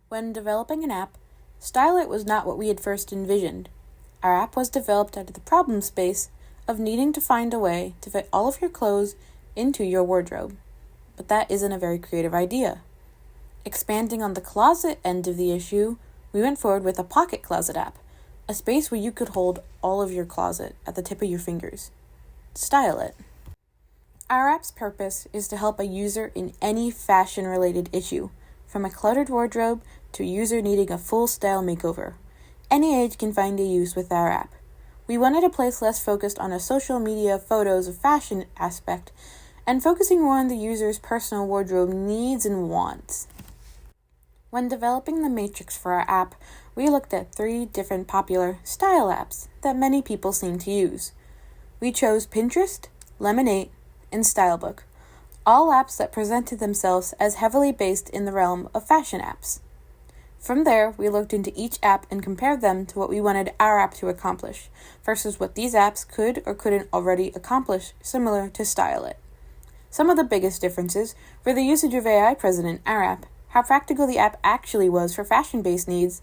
When developing an app, Style It was not what we had first envisioned. Our app was developed out of the problem space of needing to find a way to fit all of your clothes into your wardrobe. But that isn't a very creative idea. Expanding on the closet end of the issue, we went forward with a pocket closet app, a space where you could hold all of your closet at the tip of your fingers. Style It. Our app's purpose is to help a user in any fashion-related issue, from a cluttered wardrobe to a user needing a full style makeover. Any age can find a use with our app. We wanted a place less focused on a social media photos of fashion aspect and focusing more on the user's personal wardrobe needs and wants. When developing the matrix for our app, we looked at 3 different popular style apps that many people seem to use. We chose Pinterest, Lemon8, and Stylebook, all apps that presented themselves as heavily based in the realm of fashion apps. From there, we looked into each app and compared them to what we wanted our app to accomplish, versus what these apps could or couldn't already accomplish, similar to Style It. Some of the biggest differences were the usage of AI present in our app, how practical the app actually was for fashion-based needs,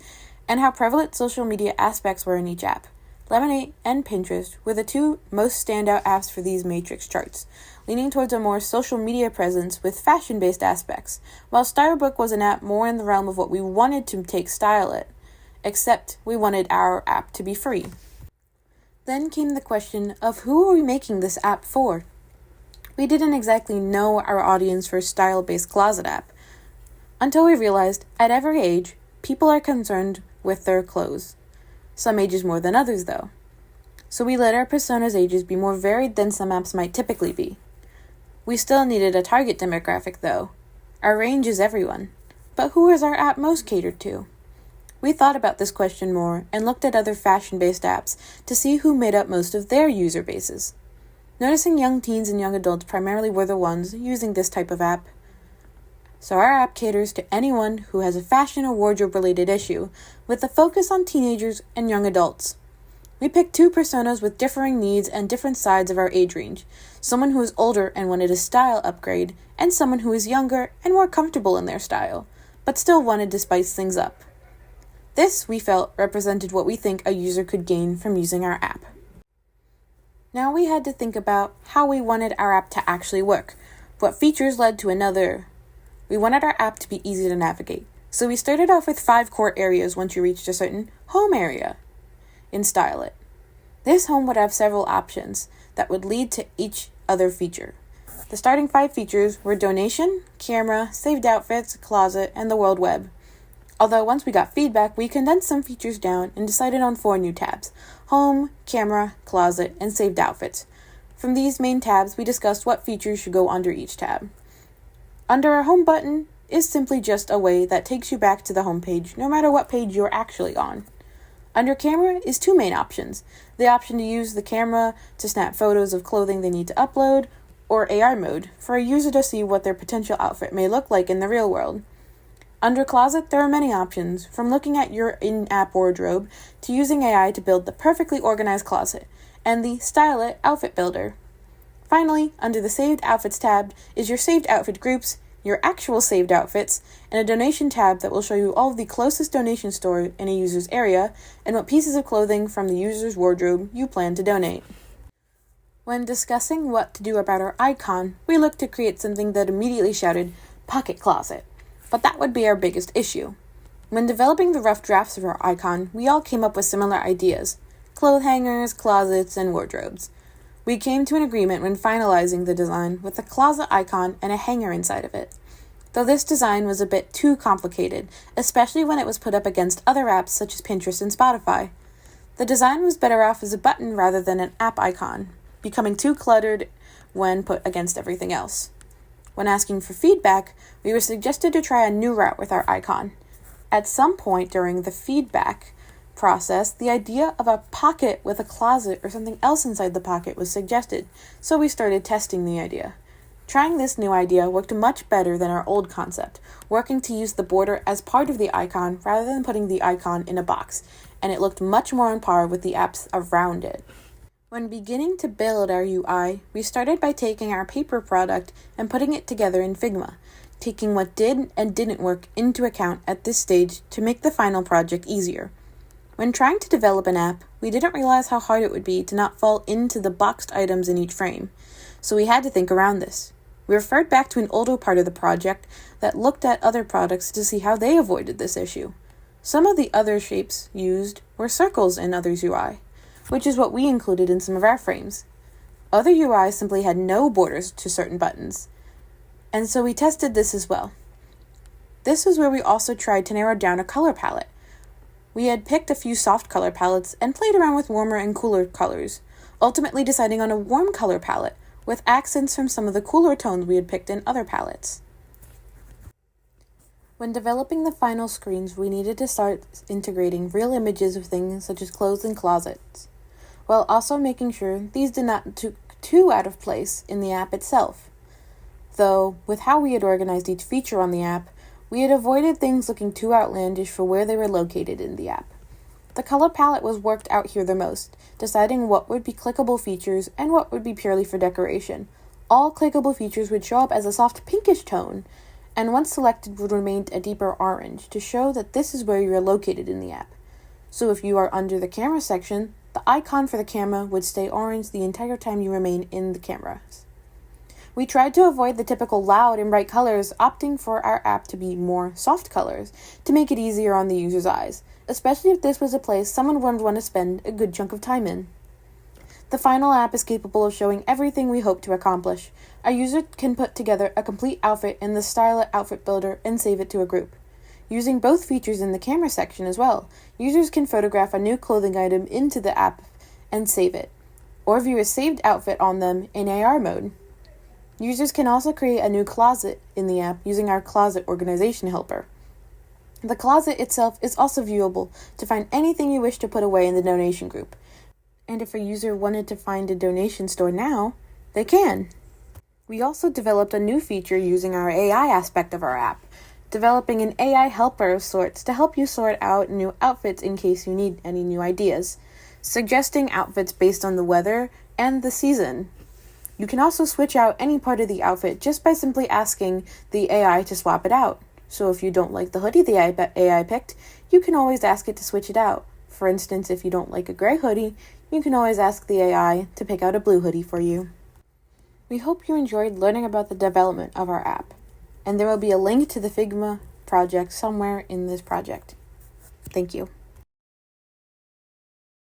and how prevalent social media aspects were in each app. Lemon8 and Pinterest were the 2 most standout apps for these matrix charts, leaning towards a more social media presence with fashion-based aspects, while Stylebook was an app more in the realm of what we wanted to take Style It, except we wanted our app to be free. Then came the question of who are we making this app for? We didn't exactly know our audience for a style-based closet app, until we realized at every age, people are concerned with their clothes. Some ages more than others, though. So we let our personas' ages be more varied than some apps might typically be. We still needed a target demographic, though. Our range is everyone. But who is our app most catered to? We thought about this question more and looked at other fashion-based apps to see who made up most of their user bases. Noticing young teens and young adults primarily were the ones using this type of app. So our app caters to anyone who has a fashion or wardrobe-related issue, with a focus on teenagers and young adults. We picked 2 personas with differing needs and different sides of our age range, someone who is older and wanted a style upgrade, and someone who is younger and more comfortable in their style, but still wanted to spice things up. This, we felt, represented what we think a user could gain from using our app. Now we had to think about how we wanted our app to actually work, what features led to another. We wanted our app to be easy to navigate, so we started off with 5 core areas once you reached a certain home area in Style It. This home would have several options that would lead to each other feature. The starting 5 features were donation, camera, saved outfits, closet, and the world web. Although once we got feedback, we condensed some features down and decided on 4 new tabs: home, camera, closet, and saved outfits. From these main tabs, we discussed what features should go under each tab. Under our home button is simply just a way that takes you back to the home page, no matter what page you're actually on. Under camera is 2 main options: the option to use the camera to snap photos of clothing they need to upload, or AR mode, for a user to see what their potential outfit may look like in the real world. Under closet, there are many options, from looking at your in-app wardrobe to using AI to build the perfectly organized closet, and the Style It outfit builder. Finally, under the Saved Outfits tab is your saved outfit groups, your actual saved outfits, and a donation tab that will show you all of the closest donation store in a user's area and what pieces of clothing from the user's wardrobe you plan to donate. When discussing what to do about our icon, we looked to create something that immediately shouted, "Pocket Closet," but that would be our biggest issue. When developing the rough drafts of our icon, we all came up with similar ideas: clothes hangers, closets, and wardrobes. We came to an agreement when finalizing the design with a closet icon and a hanger inside of it, though this design was a bit too complicated, especially when it was put up against other apps such as Pinterest and Spotify. The design was better off as a button rather than an app icon, becoming too cluttered when put against everything else. When asking for feedback, we were suggested to try a new route with our icon. At some point during the feedback process, the idea of a pocket with a closet or something else inside the pocket was suggested, so we started testing the idea. Trying this new idea worked much better than our old concept, working to use the border as part of the icon rather than putting the icon in a box, and it looked much more on par with the apps around it. When beginning to build our UI, we started by taking our paper product and putting it together in Figma, taking what did and didn't work into account at this stage to make the final project easier. When trying to develop an app, we didn't realize how hard it would be to not fall into the boxed items in each frame, so we had to think around this. We referred back to an older part of the project that looked at other products to see how they avoided this issue. Some of the other shapes used were circles in others' UI, which is what we included in some of our frames. Other UIs simply had no borders to certain buttons, and so we tested this as well. This was where we also tried to narrow down a color palette. We had picked a few soft color palettes and played around with warmer and cooler colors, ultimately deciding on a warm color palette with accents from some of the cooler tones we had picked in other palettes. When developing the final screens, we needed to start integrating real images of things such as clothes and closets, while also making sure these did not look too out of place in the app itself. Though, with how we had organized each feature on the app, we had avoided things looking too outlandish for where they were located in the app. The color palette was worked out here the most, deciding what would be clickable features and what would be purely for decoration. All clickable features would show up as a soft pinkish tone, and once selected would remain a deeper orange to show that this is where you are located in the app. So if you are under the camera section, the icon for the camera would stay orange the entire time you remain in the cameras. We tried to avoid the typical loud and bright colors, opting for our app to be more soft colors to make it easier on the user's eyes, especially if this was a place someone would want to spend a good chunk of time in. The final app is capable of showing everything we hope to accomplish. Our user can put together a complete outfit in the Stylet Outfit Builder and save it to a group. Using both features in the camera section as well, users can photograph a new clothing item into the app and save it, or view a saved outfit on them in AR mode. Users can also create a new closet in the app using our closet organization helper. The closet itself is also viewable to find anything you wish to put away in the donation group. And if a user wanted to find a donation store now, they can. We also developed a new feature using our AI aspect of our app, developing an AI helper of sorts to help you sort out new outfits in case you need any new ideas, suggesting outfits based on the weather and the season. You can also switch out any part of the outfit just by simply asking the AI to swap it out. So if you don't like the hoodie the AI picked, you can always ask it to switch it out. For instance, if you don't like a gray hoodie, you can always ask the AI to pick out a blue hoodie for you. We hope you enjoyed learning about the development of our app, and there will be a link to the Figma project somewhere in this project. Thank you.